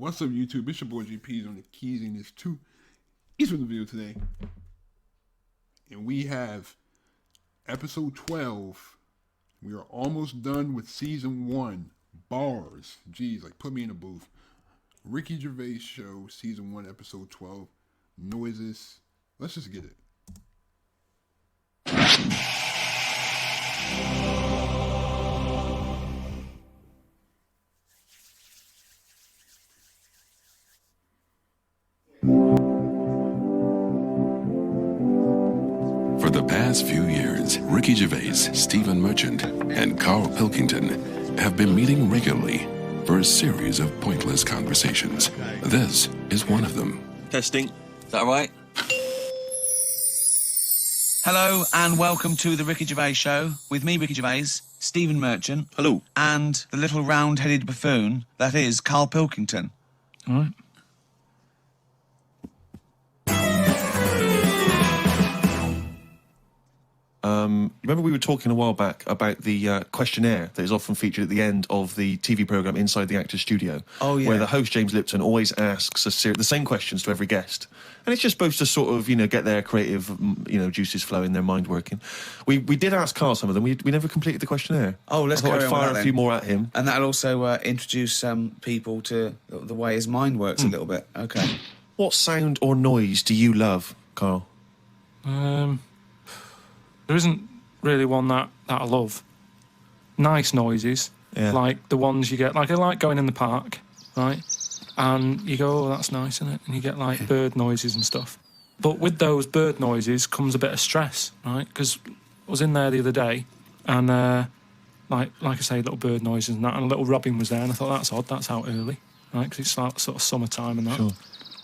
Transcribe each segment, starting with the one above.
What's up, YouTube? It's your boy GP's on the keys in this too. He's with the video today. And we have episode 12. We are almost done with season 1. Bars. Jeez, like put me in a booth. Ricky Gervais show, season 1, episode 12. Noises. Let's just get it. For the past few years, Ricky Gervais, Stephen Merchant, and Karl Pilkington have been meeting regularly for a series of pointless conversations. This is one of them. Testing. Is that right? Hello and welcome to the Ricky Gervais Show with me, Ricky Gervais, Stephen Merchant. Hello. And the little round-headed buffoon that is Karl Pilkington. All right. Remember we were talking a while back about the questionnaire that is often featured at the end of the TV programme Inside the Actors Studio. Oh, yeah. Where the host, James Lipton, always asks the same questions to every guest. And it's just supposed to sort of, get their creative, juices flowing, their mind working. We did ask Karl some of them. We never completed the questionnaire. Oh, let's I thought carry I'd on with fire that a few then. more at him. And that'll also introduce people to the way his mind works a little bit. Okay. What sound or noise do you love, Karl? There isn't really one that I love. Nice noises, Yeah. like the ones you get. Like I like going in the park, right? And you go, oh, that's nice, isn't it? And you get like bird noises and stuff. But with those bird noises comes a bit of stress, right? Because I was in there the other day, and like I say, little bird noises and that, and a little robin was there, and I thought that's odd. That's out early, right? Because it's like sort of summertime and that. Sure.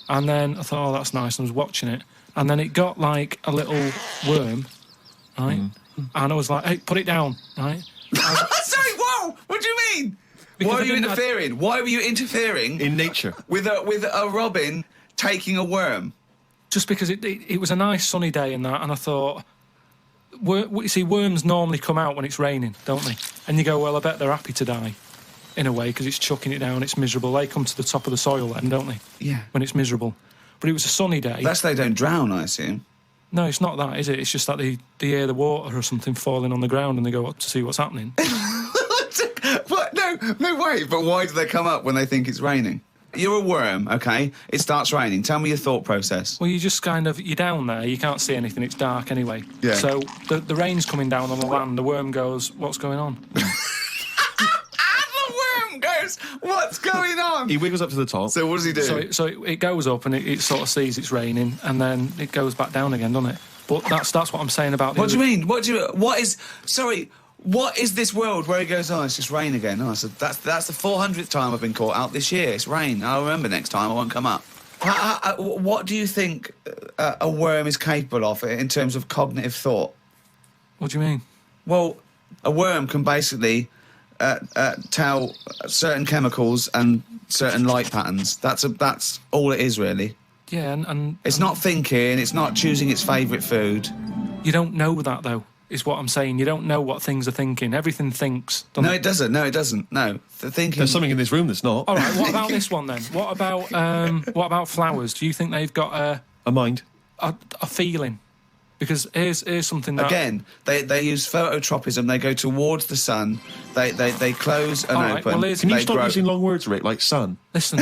And then I thought, oh, that's nice. And I was watching it, and then it got like a little worm. Right? And I was like, hey, put it down, right? Sorry, whoa! What do you mean? Because Why I are you didn't- interfering? Why were you interfering In nature. with a robin taking a worm? Just because it was a nice sunny day and that, and I thought, you see, worms normally come out when it's raining, don't they? And you go, well, I bet they're happy to die, in a way, because it's chucking it down, it's miserable. They come to the top of the soil then, don't they? Yeah. When it's miserable. But it was a sunny day. That's they don't drown, I assume. No, it's not that, is it? It's just that they hear the water or something falling on the ground and they go up to see what's happening. What? No way. But why do they come up when they think it's raining? You're a worm, okay? It starts raining. Tell me your thought process. Well, you just you're down there, you can't see anything, it's dark anyway. Yeah. So the rain's coming down on the land, the worm goes, what's going on? The worm goes, what's going on? He wiggles up to the top. So what does he do? So it goes up and it sort of sees it's raining, and then it goes back down again, doesn't it? But that's what I'm saying about. What do you mean? What is this world where he goes, oh, it's just rain again? Oh, so that's the 400th time I've been caught out this year. It's rain. I'll remember next time. I won't come up. What do you think a worm is capable of in terms of cognitive thought? What do you mean? Well, a worm can basically tell certain chemicals and certain light patterns. That's all it is, really. Yeah, and It's not thinking. It's not choosing its favourite food. you don't know that though. Is what I'm saying. You don't know what things are thinking. Everything thinks. Doesn't No, it doesn't. No, it doesn't. No, the thinking. There's something in this room that's not. All right. What about this one then? What about flowers? Do you think they've got A mind. a feeling? Because here's something that Again, they use phototropism. They go towards the sun. They close and All right, open. well, here's- Can you They stop grow. using long words, Rick, like sun? Listen.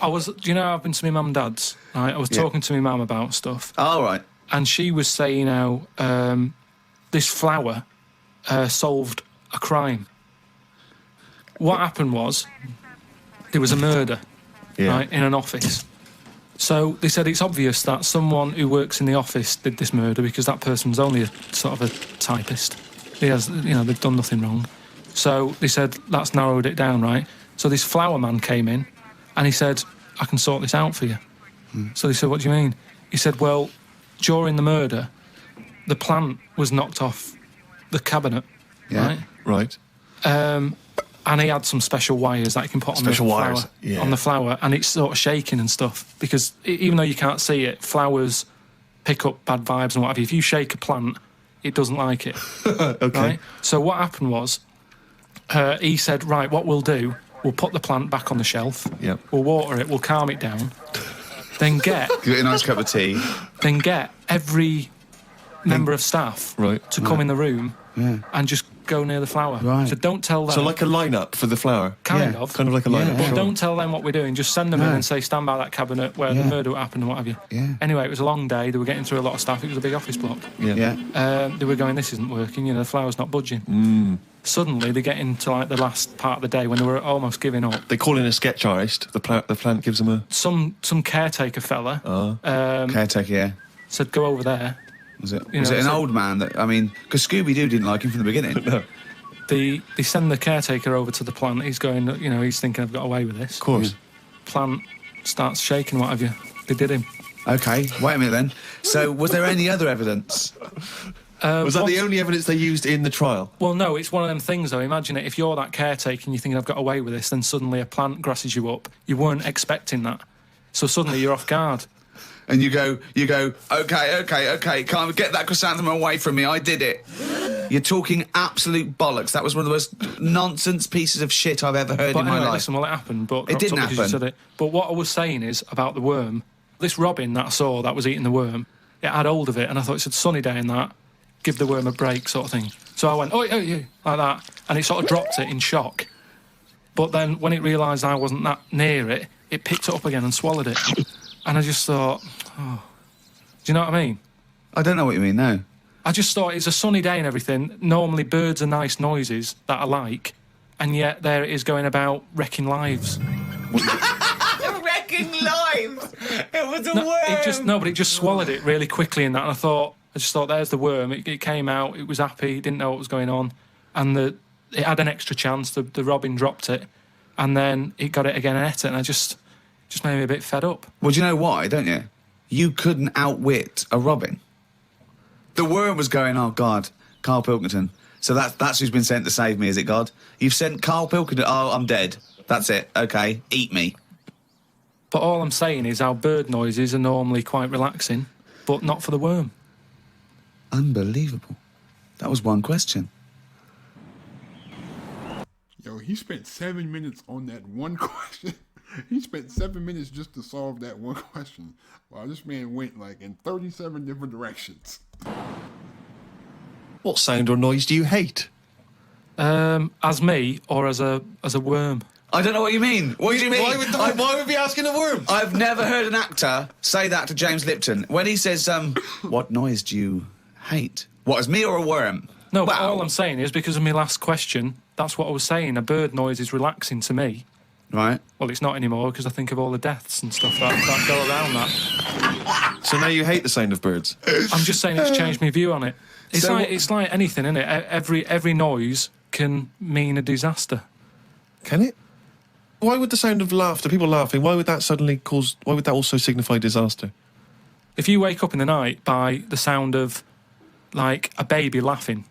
I've been to my mum and dad's. Right. I was talking to my mum about stuff. All right. And she was saying how this flower solved a crime. What happened was there was a murder right, in an office. So they said it's obvious that someone who works in the office did this murder because that person's only a sort of a typist. They've done nothing wrong. So they said, that's narrowed it down, right? So this flower man came in and he said, I can sort this out for you. So they said, what do you mean? He said, well, during the murder, the plant was knocked off the cabinet, Yeah. Right. and he had some special wires that he can put on Special the wires, flower, yeah. on the flower, and it's sort of shaking and stuff, because even though you can't see it, flowers pick up bad vibes and what have you. If you shake a plant, it doesn't like it. Okay. Right? So what happened was, he said, right, what we'll do, We'll put the plant back on the shelf. Yep. We'll water it. We'll calm it down. Then get Give it a nice cup of tea. then get every member of staff Right. to come in the room and just go near the flower. Right. So don't tell them. So like a lineup for the flower. kind Yeah. of. Kind of like a lineup. But Sure. don't tell them what we're doing. Just send them in No. and say, stand by that cabinet where the murder happened and what have you. Yeah. Anyway, it was a long day. They were getting through a lot of stuff. It was a big office block. Yeah. They were going, this isn't working. You know, the flower's not budging. Suddenly, they get into like the last part of the day when they were almost giving up. They call in a sketch artist. The plant gives them a... Some caretaker fella Caretaker, yeah. said, go over there. Was it You know, an so- old man that, I mean, because Scooby-Doo didn't like him from the beginning. No. They send the caretaker over to the plant. He's going, you know, he's thinking, I've got away with this. Of course. Plant starts shaking, what have you. They did him. Okay, wait a minute then. So, was there any other evidence? Was that the once- only evidence they used in the trial? Well, no, it's one of them things, though. Imagine it, if you're that caretaker and you think, I've got away with this, then suddenly a plant grasses you up. You weren't expecting that. So suddenly you're off guard. And you go, okay, can't get that chrysanthemum away from me, I did it. You're talking absolute bollocks. That was one of the most nonsense pieces of shit I've ever heard But in my anyway, life. listen, well, it happened, but It didn't because you happen. said it. But what I was saying is about the worm. This robin that I saw that was eating the worm, it had hold of it, and I thought it's a sunny day and that, give the worm a break sort of thing. So I went, oh, yeah, like that, and it sort of dropped it in shock. But then when it realised I wasn't that near it, it picked it up again and swallowed it. And I just thought, oh, do you know what I mean? I don't know what you mean, no. I just thought it's a sunny day and everything. Normally birds are nice noises that I like, and yet there it is going about wrecking lives. Wrecking lives! It was a But it just swallowed it really quickly in that. And I just thought, there's the worm. It came out. It was happy. It didn't know what was going on, and it had an extra chance. The robin dropped it, and then it got it again and ate it. And I just made me a bit fed up. Well, do you know why, don't you? You couldn't outwit a robin. The worm was going, oh, God, Karl Pilkington. So that's who's been sent to save me, is it, God? You've sent Karl Pilkington, oh, I'm dead. That's it, OK, eat me. But all I'm saying is, our bird noises are normally quite relaxing, but not for the worm. Unbelievable. That was one question. Yo, he spent 7 minutes on that one question. He spent 7 minutes just to solve that one question. While this man went like in 37 different directions. What sound or noise do you hate? As me or as a worm? I don't know what you mean. What do you mean? Why would be asking a worm? I've never heard an actor say that to James Lipton. When he says, what noise do you hate? What, as me or a worm? No, but Wow. all I'm saying is, because of my last question, that's what I was saying. A bird noise is relaxing to me. Right. Well, it's not anymore because I think of all the deaths and stuff that go around that. So now you hate the sound of birds? I'm just saying it's changed my view on it. So It's like anything, isn't it? Every noise can mean a disaster. Can it? Why would the sound of laughter, people laughing, why would that also signify disaster? If you wake up in the night by the sound of, like, a baby laughing.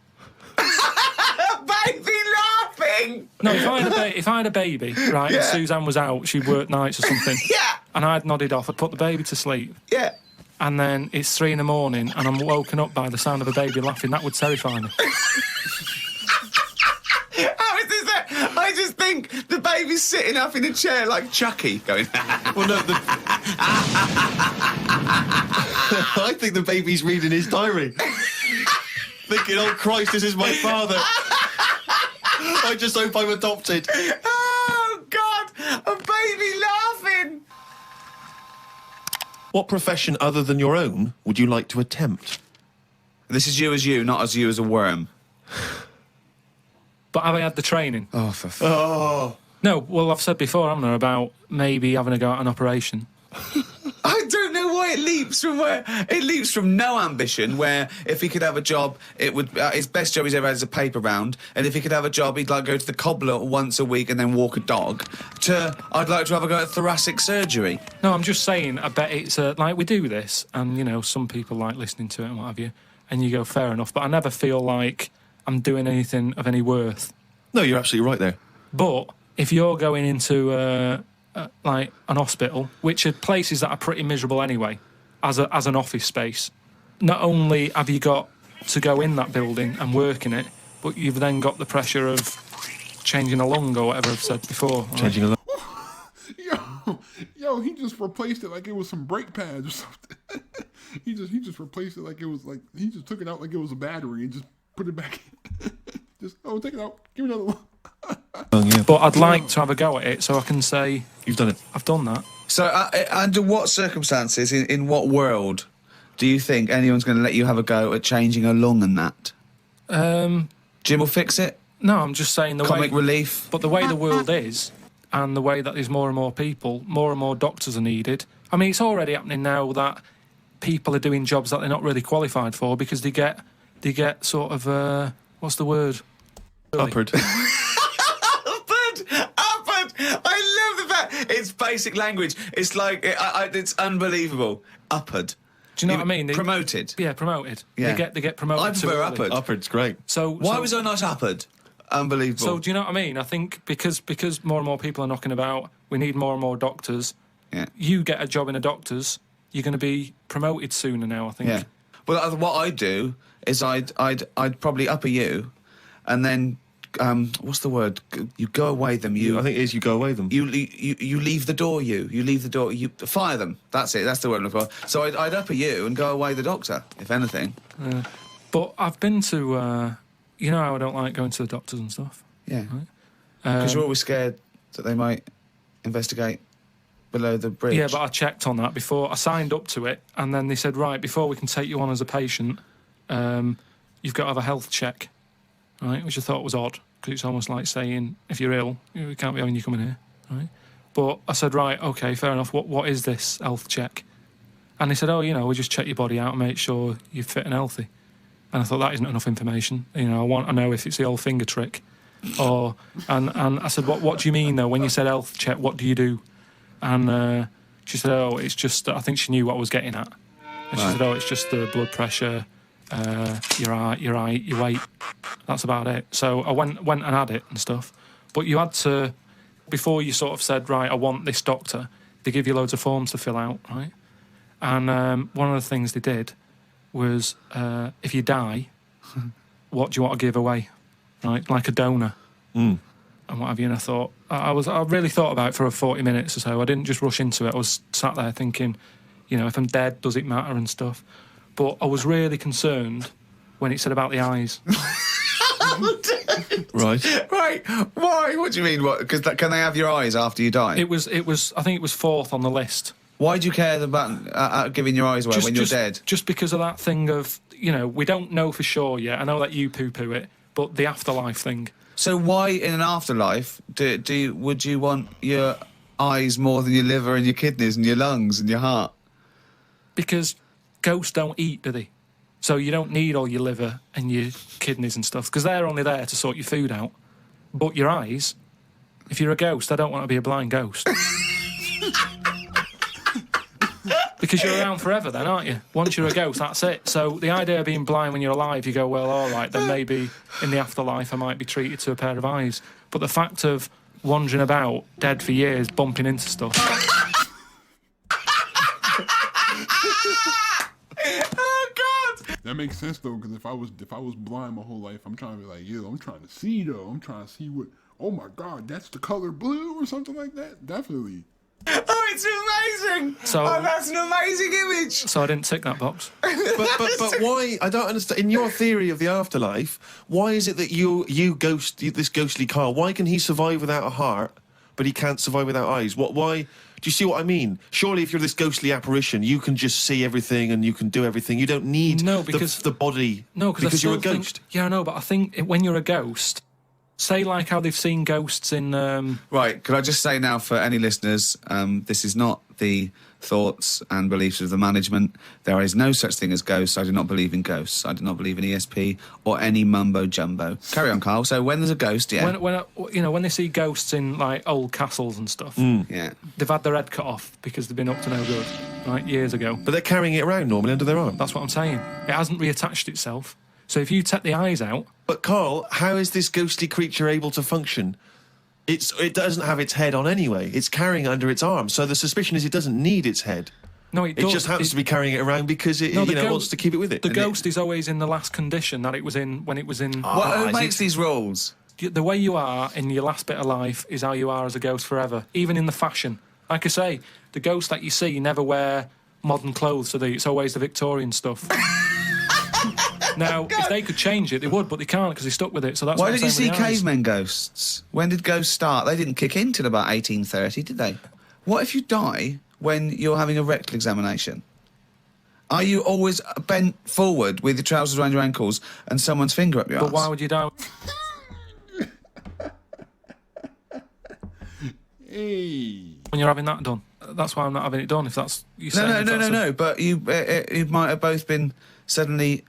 Baby laughing! No, if I had a baby, right, and Suzanne was out, she worked nights or something, Yeah, and I'd nodded off, I'd put the baby to sleep, yeah. and then it's 3 a.m. and I'm woken up by the sound of a baby laughing, that would terrify me. How is this that? I just think the baby's sitting up in a chair like Chucky, going, Well, no, I think the baby's reading his diary. Thinking, oh, Christ, this is my father. I just hope I'm adopted. oh, God, a baby laughing. What profession other than your own would you like to attempt? This is you as you, not as you as a worm. But have I had the training? Oh, for Oh. No, well, I've said before, haven't I, about maybe having to go out an operation. I don't know why it leaps from where. It leaps from no ambition, where if he could have a job, it would his best job he's ever had is a paper round, and if he could have a job, he'd like go to the cobbler once a week and then walk a dog. To I'd like to have a go at thoracic surgery. No, I'm just saying, I bet it's like, we do this, and, you know, some people like listening to it and what have you, and you go, fair enough, but I never feel like I'm doing anything of any worth. No, you're absolutely right there. But if you're going into like an hospital, which are places that are pretty miserable anyway, as an office space, not only have you got to go in that building and work in it, but you've then got the pressure of changing a lung or whatever I've said before. Right? Changing a lot. Yo, he just replaced it like it was some brake pads or something. he just replaced it like it was like he just took it out like it was a battery and just put it back in. Take it out. Give me another one. Yeah. But I'd like to have a go at it so I can say You've done it. I've done that. So, under what circumstances, in what world, do you think anyone's going to let you have a go at changing a lung and that? Jim will fix it? No, I'm just saying the Comic way... relief? But the way the world is, and the way that there's more and more people, more and more doctors are needed. I mean, it's already happening now that people are doing jobs that they're not really qualified for because they get sort of, what's the word? Upward. Upward! I love the fact it's basic language. It's like, it's unbelievable. Upward. Do you know what I mean? Promoted. Yeah, promoted. Yeah. They get promoted. I prefer upward. Upward's great. Why was I not upward? Unbelievable. So do you know what I mean? I think because more and more people are knocking about, we need more and more doctors. Yeah. You get a job in a doctor's, you're going to be promoted sooner now, I think. Yeah. Well, what I'd do is I'd probably upper you, and then what's the word? You go away them. I think it is you go away them. You leave the door. You leave the door. You fire them. That's it. That's the word I'm looking for. So I'd upper you and go away the doctor, if anything. But I've been to, you know how I don't like going to the doctors and stuff. Yeah. Right? Because you're always scared that they might investigate below the bridge. Yeah, but I checked on that before. I signed up to it, and then they said, right, before we can take you on as a patient, you've got to have a health check, right? Which I thought was odd, because it's almost like saying, if you're ill, we can't be having you coming here, right? But I said, right, OK, fair enough. What is this health check? And they said, oh, we just check your body out and make sure you're fit and healthy. And I thought, that isn't enough information. I want to know if it's the old finger trick. And I said, what do you mean, though? When you said health check, what do you do? And she said, oh, it's just... I think she knew what I was getting at. And she said, oh, it's just the blood pressure, your height, your weight. That's about it. So I went and had it and stuff. But you had to... Before you sort of said, right, I want this doctor, they give you loads of forms to fill out, right? And one of the things they did was, if you die, what do you want to give away? Right? Like a donor. And what have you. And I thought... I really thought about it for 40 minutes or so. I didn't just rush into it. I was sat there thinking, if I'm dead, does it matter and stuff? But I was really concerned when it said about the eyes. Right. Right. Why? What do you mean? What? Because can they have your eyes after you die? It was. I think it was fourth on the list. Why do you care about giving your eyes away when you're dead? Just because of that thing of, we don't know for sure yet. I know that you poo-poo it, but the afterlife thing. So why, in an afterlife, would you want your eyes more than your liver and your kidneys and your lungs and your heart? Because ghosts don't eat, do they? So you don't need all your liver and your kidneys and stuff, because they're only there to sort your food out. But your eyes, if you're a ghost, I don't want to be a blind ghost. Because you're around forever then, aren't you? Once you're a ghost, that's it. So the idea of being blind when you're alive, you go, well, all right, then maybe in the afterlife I might be treated to a pair of eyes. But the fact of wandering about, dead for years, bumping into stuff... Oh, God! That makes sense, though, because if I was blind my whole life, I'm trying to be like, I'm trying to see, though. I'm trying to see what... Oh, my God, that's the color blue or something like that? Definitely. Oh, it's amazing! So, that's an amazing image! So I didn't tick that box. But why? I don't understand. In your theory of the afterlife, why is it that this ghostly Karl, why can he survive without a heart, but he can't survive without eyes? Why? Do you see what I mean? Surely if you're this ghostly apparition, you can just see everything and you can do everything. You don't need the body because you're a ghost. Yeah, I know, but I think when you're a ghost... Say like how they've seen ghosts in... Right, could I just say now for any listeners, this is not the thoughts and beliefs of the management. There is no such thing as ghosts. I do not believe in ghosts. I do not believe in ESP or any mumbo-jumbo. Carry on, Karl. So when there's a ghost, yeah. When they see ghosts in, like, old castles and stuff, yeah, they've had their head cut off because they've been up to no good, right, years ago. But they're carrying it around normally under their arm. That's what I'm saying. It hasn't reattached itself. So if you take the eyes out... But, Karl, how is this ghostly creature able to function? It doesn't have its head on anyway. It's carrying it under its arm. So the suspicion is it doesn't need its head. No, it does. It just happens to be carrying it around because it wants to keep it with it. The ghost is always in the last condition that it was in when it was in... Who makes these rules? the way you are in your last bit of life is how you are as a ghost forever, even in the fashion. Like I say, the ghosts that you see never wear modern clothes, so it's always the Victorian stuff. Now, if they could change it, they would, but they can't because they're stuck with it. So that's Why what I'm did you saying see with the eyes. cavemen ghosts? When did ghosts start? They didn't kick in till about 1830, did they? What if you die when you're having a rectal examination? Are you always bent forward with your trousers around your ankles and someone's finger up your But arse? why would you die? Hey. When you're having that done? That's why I'm not having it done, if that's... You're saying No. But you might have both been suddenly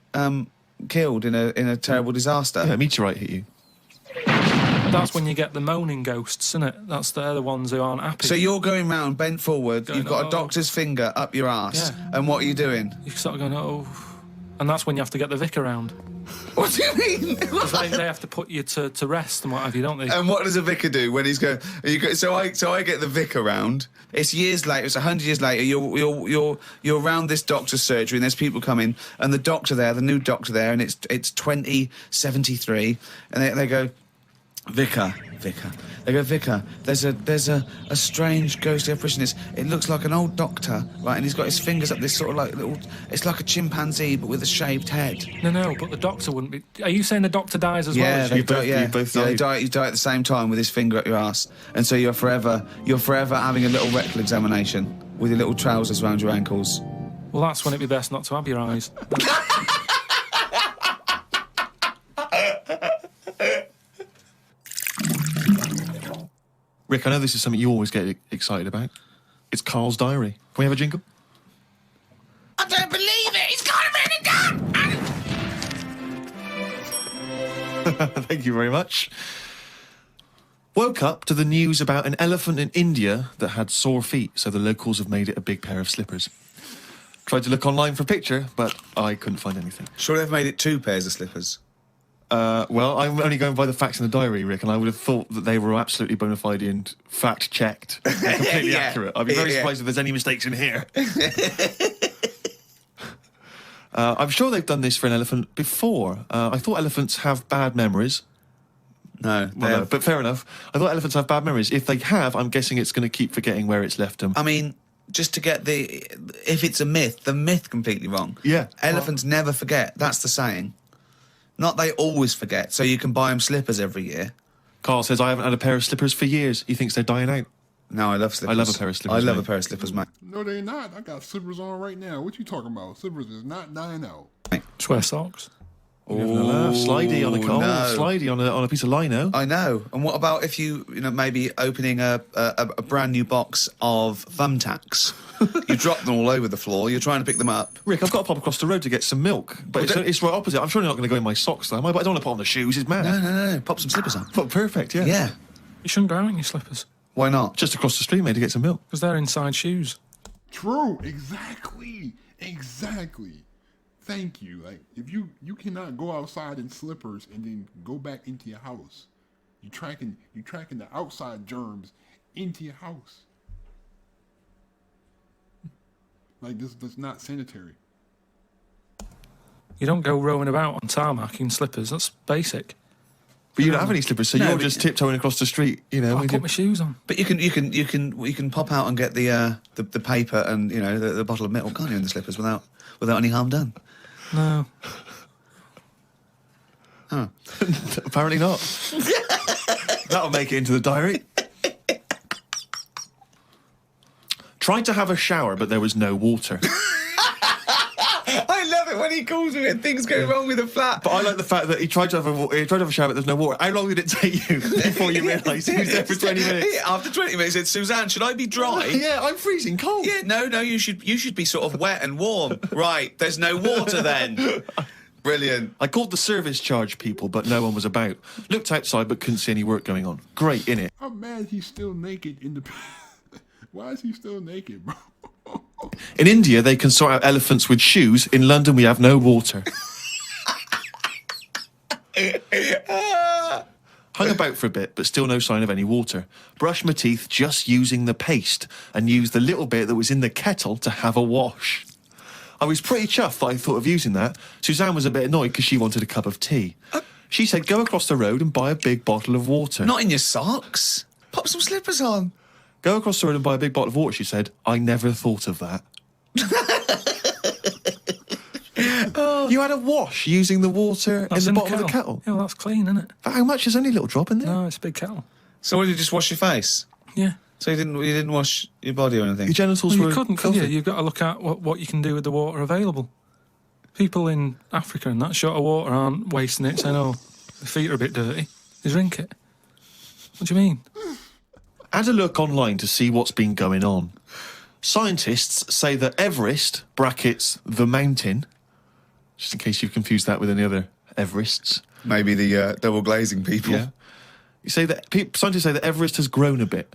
killed in a terrible disaster. Yeah, a meteorite hit you. That's when you get the moaning ghosts, isn't it? They're the ones who aren't happy. So you're going round bent forward, Going, you've got "Oh." a doctor's finger up your arse, Yeah. and what are you doing? You're sort of going, oh... And that's when you have to get the vicar round. What do you mean? Because they have to put you to rest and what have you, don't they? And what does a vicar do when he's going? So I get the vicar round. It's years later. It's 100 years later. You're around this doctor's surgery, and there's people coming, and the doctor there, the new doctor there, and it's 2073, and they go, Vicar. They go, Vicar, there's a strange ghostly apparition. It looks like an old doctor, right? And he's got his fingers up this sort of like little... It's like a chimpanzee, but with a shaved head. No, but the doctor wouldn't be... Are you saying the doctor dies as well Yeah, as they you? die, you both died. You die at the same time with his finger up your ass. And so you're forever having a little rectal examination with your little trousers around your ankles. Well, that's when it'd be best not to have your eyes. Rick, I know this is something you always get excited about. It's Karl's diary. Can we have a jingle? I don't believe it! He's got it done! Thank you very much. Woke up to the news about an elephant in India that had sore feet, so the locals have made it a big pair of slippers. Tried to look online for a picture, but I couldn't find anything. Sure, they've made it 2 pairs of slippers. Well, I'm only going by the facts in the diary, Rick, and I would have thought that they were absolutely bona fide and fact-checked and completely Yeah. accurate. I'd be very Yeah. surprised if there's any mistakes in here. I'm sure they've done this for an elephant before. I thought elephants have bad memories. No, Well, no, but fair enough. I thought elephants have bad memories. If they have, I'm guessing it's going to keep forgetting where it's left them. I mean, just to get if it's a myth, the myth completely wrong. Yeah. Elephants never forget. That's the saying. Not they always forget, so you can buy them slippers every year. Carl says, I haven't had a pair of slippers for years. He thinks they're dying out. No, I love slippers. I love a pair of slippers, I love mate. a pair of slippers, mate. No, they're not. I got slippers on right now. What you talking about? Slippers is not dying out. Just wear socks. Slidey on a Carl. no. Slidey on a piece of lino. I know. And what about if you maybe opening a brand new box of thumbtacks? You drop them all over the floor. You're trying to pick them up. Rick, I've got to pop across the road to get some milk. But it's right opposite. I'm surely not going to go in my socks, though, am I? But I don't want to put on the shoes. It's mad. No. Pop some slippers on. But perfect, yeah. Yeah. You shouldn't go out in your slippers Why not? Just across the street, mate, to get some milk. because they're inside shoes. True. Exactly. Thank you. Like, if you cannot go outside in slippers and then go back into your house. You're tracking the outside germs into your house. Like, that's not sanitary. You don't go roaming about on tarmac in slippers. That's basic. But you don't have any slippers, so No, you're but- just tiptoeing across the street, you know. I with put my shoes on. But you can pop out and get the paper and the bottle of milk, can't you, in the slippers without any harm done? No. Apparently not. That'll make it into the diary. Tried to have a shower, but there was no water. I love it when he calls me and things go wrong with the flat. But I like the fact that he tried to have a shower, but there's no water. How long did it take you before you realised he was there for 20 minutes? After 20 minutes, he said, Suzanne, should I be dry? Yeah, I'm freezing cold. Yeah, no, you should be sort of wet and warm. Right, there's no water then. Brilliant. I called the service charge people, but no one was about. Looked outside, but couldn't see any work going on. Great, innit? I'm mad he's still naked in the... Why is he still naked, bro? In India, they can sort out elephants with shoes. In London, we have no water. Hung about for a bit, but still no sign of any water. Brushed my teeth just using the paste and used the little bit that was in the kettle to have a wash. I was pretty chuffed that I thought of using that. Suzanne was a bit annoyed because she wanted a cup of tea. She said, go across the road and buy a big bottle of water. Not in your socks. Pop some slippers on. Go across the road and buy a big bottle of water, she said. I never thought of that. You had a wash using the water in the bottom of the kettle. Yeah, well, that's clean, isn't it? How much? There's only a little drop in there. No, it's a big kettle. So what, did you just wash your face? Yeah. So you didn't wash your body or anything? Your genitals Well, were you couldn't, could you? filthy. You've got to look at what you can do with the water available. People in Africa and that short of water aren't wasting it, saying, oh, the feet are a bit dirty. They drink it. What do you mean? I had a look online to see what's been going on. Scientists say that Everest, brackets, the mountain, just in case you've confused that with any other Everests. Maybe the double glazing people. Yeah. You say that scientists say that Everest has grown a bit.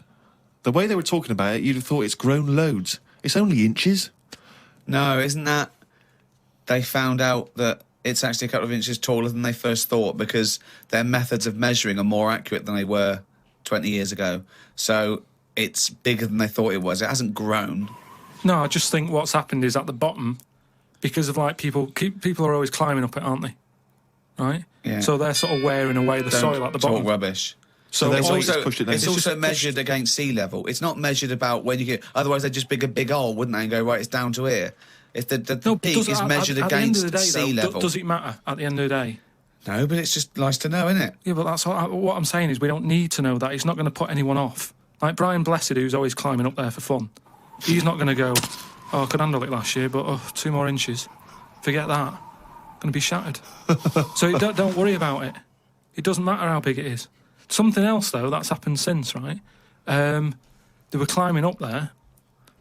The way they were talking about it, you'd have thought it's grown loads. It's only inches. No, isn't that... They found out that it's actually a couple of inches taller than they first thought because their methods of measuring are more accurate than they were 20 years ago. So it's bigger than they thought it was. It hasn't grown. No, I just think what's happened is at the bottom, because of like people are always climbing up it, aren't they? Right? Yeah. So they're sort of wearing away the soil at the bottom. Talk rubbish. So it's they also, pushed it down. it's also measured against sea level. It's not measured about when you get... Otherwise, they'd just dig a big hole, wouldn't they, and go, right, it's down to here. If the peak is measured against sea level... Does it matter at the end of the day? No, but it's just nice to know, isn't it? Yeah, but that's what I'm saying is we don't need to know that. It's not going to put anyone off. Like Brian Blessed, who's always climbing up there for fun. He's not going to go, oh, I could handle it last year, but 2 more inches. Forget that. Going to be shattered. So don't worry about it. It doesn't matter how big it is. Something else, though, that's happened since, right? They were climbing up there,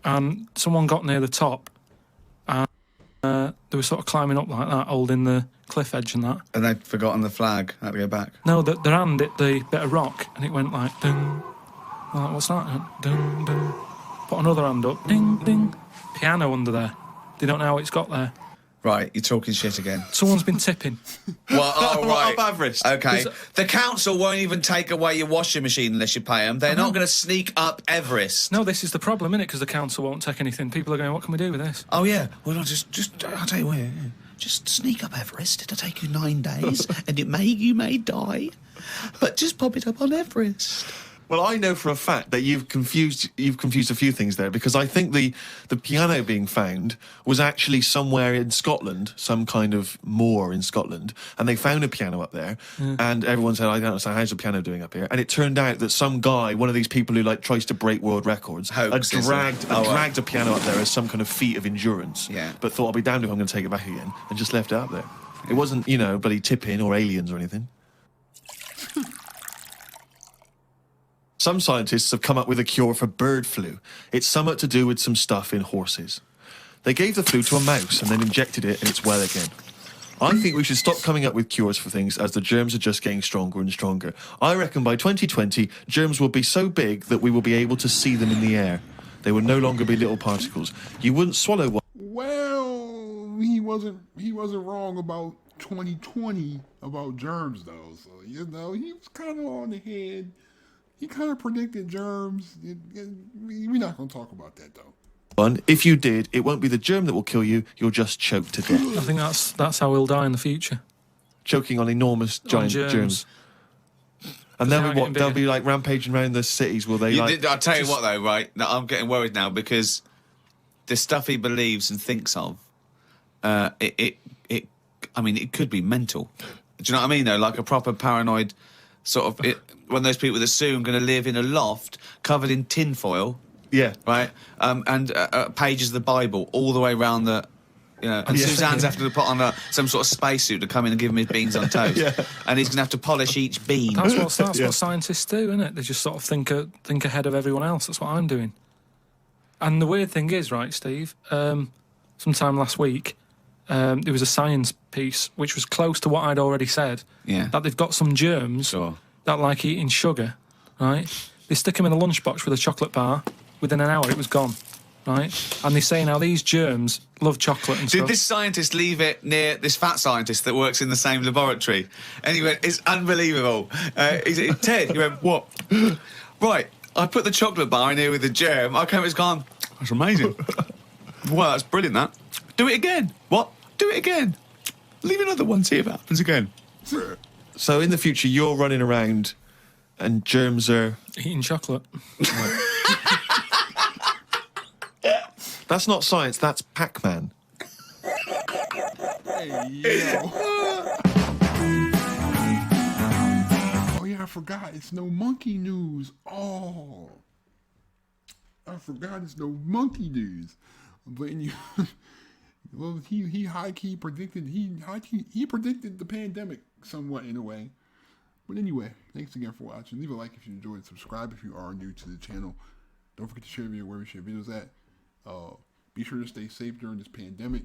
and someone got near the top, and they were sort of climbing up like that, holding the cliff edge and that. And they'd forgotten the flag. Had to go back. No, their hand hit the bit of rock, and it went like, ding. I'm like, what's that? Ding, ding. Put another hand up, ding, ding. Piano under there. They don't know how it's got there. Right, you're talking shit again. Someone's been tipping. Well, oh, right. Up Everest. Okay. The council won't even take away your washing machine unless you pay them. They're not going to sneak up Everest. No, this is the problem, isn't it? Because the council won't take anything. People are going, what can we do with this? Oh, yeah. Well, I'll tell you what. Yeah. Just sneak up Everest. It'll take you 9 days, and you may die. But just pop it up on Everest. Well, I know for a fact that you've confused a few things there, because I think the piano being found was actually somewhere in Scotland, some kind of moor in Scotland, and they found a piano up there, and everyone said, I don't understand, how's the piano doing up here? And it turned out that some guy, one of these people who like tries to break world records, had dragged a piano up there as some kind of feat of endurance, but thought, I'll be damned if I'm going to take it back again, and just left it up there. It wasn't, bloody tipping or aliens or anything. Some scientists have come up with a cure for bird flu. It's somewhat to do with some stuff in horses. They gave the flu to a mouse and then injected it and it's well again. I think we should stop coming up with cures for things as the germs are just getting stronger and stronger. I reckon by 2020, germs will be so big that we will be able to see them in the air. They will no longer be little particles. You wouldn't swallow one. Well, he wasn't wrong about 2020 about germs, though. So, he was kind of on the head. He kind of predicted germs. We're not going to talk about that, though. If you did, it won't be the germ that will kill you. You'll just choke to death. I think that's how we'll die in the future. Choking on enormous giant germs. And then they'll be like rampaging around the cities. Will they? I'll tell you what, though, right? Now, I'm getting worried now because the stuff he believes and thinks of, it could be mental. Do you know what I mean? Though, like a proper paranoid sort of one of those people that soon going to live in a loft covered in tinfoil. Yeah. Right? And pages of the Bible all the way around the... and Suzanne's having to put on some sort of spacesuit to come in and give him his beans on toast. And he's going to have to polish each bean. That's what scientists do, isn't it? They just sort of think ahead of everyone else. That's what I'm doing. And the weird thing is, right, Steve, sometime last week, there was a science piece which was close to what I'd already said. Yeah. That they've got some germs that like eating sugar, right? They stick them in a lunchbox with a chocolate bar. Within an hour, it was gone, right? And they say now these germs love chocolate and stuff. Did this scientist leave it near this fat scientist that works in the same laboratory? And he went, it's unbelievable. He said, Ted, he went, what? Right, I put the chocolate bar in here with the germ. I came, it's gone. That's amazing. Well, that's brilliant, that. Do it again. What? Do it again. Leave another one, see if it happens again. So in the future, you're running around, and germs are. Eating chocolate. That's not science. That's Pac-Man. Hey, yo. Oh, yeah, I forgot. It's no monkey news. Oh. I forgot it's no monkey news. But well, he high key predicted he predicted the pandemic somewhat in a way. But anyway, thanks again for watching. Leave a like if you enjoyed. Subscribe if you are new to the channel. Don't forget to share the video wherever you share videos at. Be sure to stay safe during this pandemic.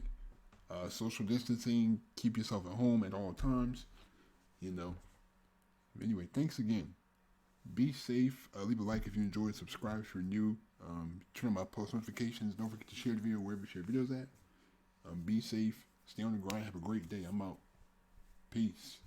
Social distancing. Keep yourself at home at all times. You know. Anyway, thanks again. Be safe. Leave a like if you enjoyed. Subscribe if you're new. Turn on my post notifications. Don't forget to share the video wherever you share videos at. Be safe. Stay on the grind. Have a great day. I'm out. Peace.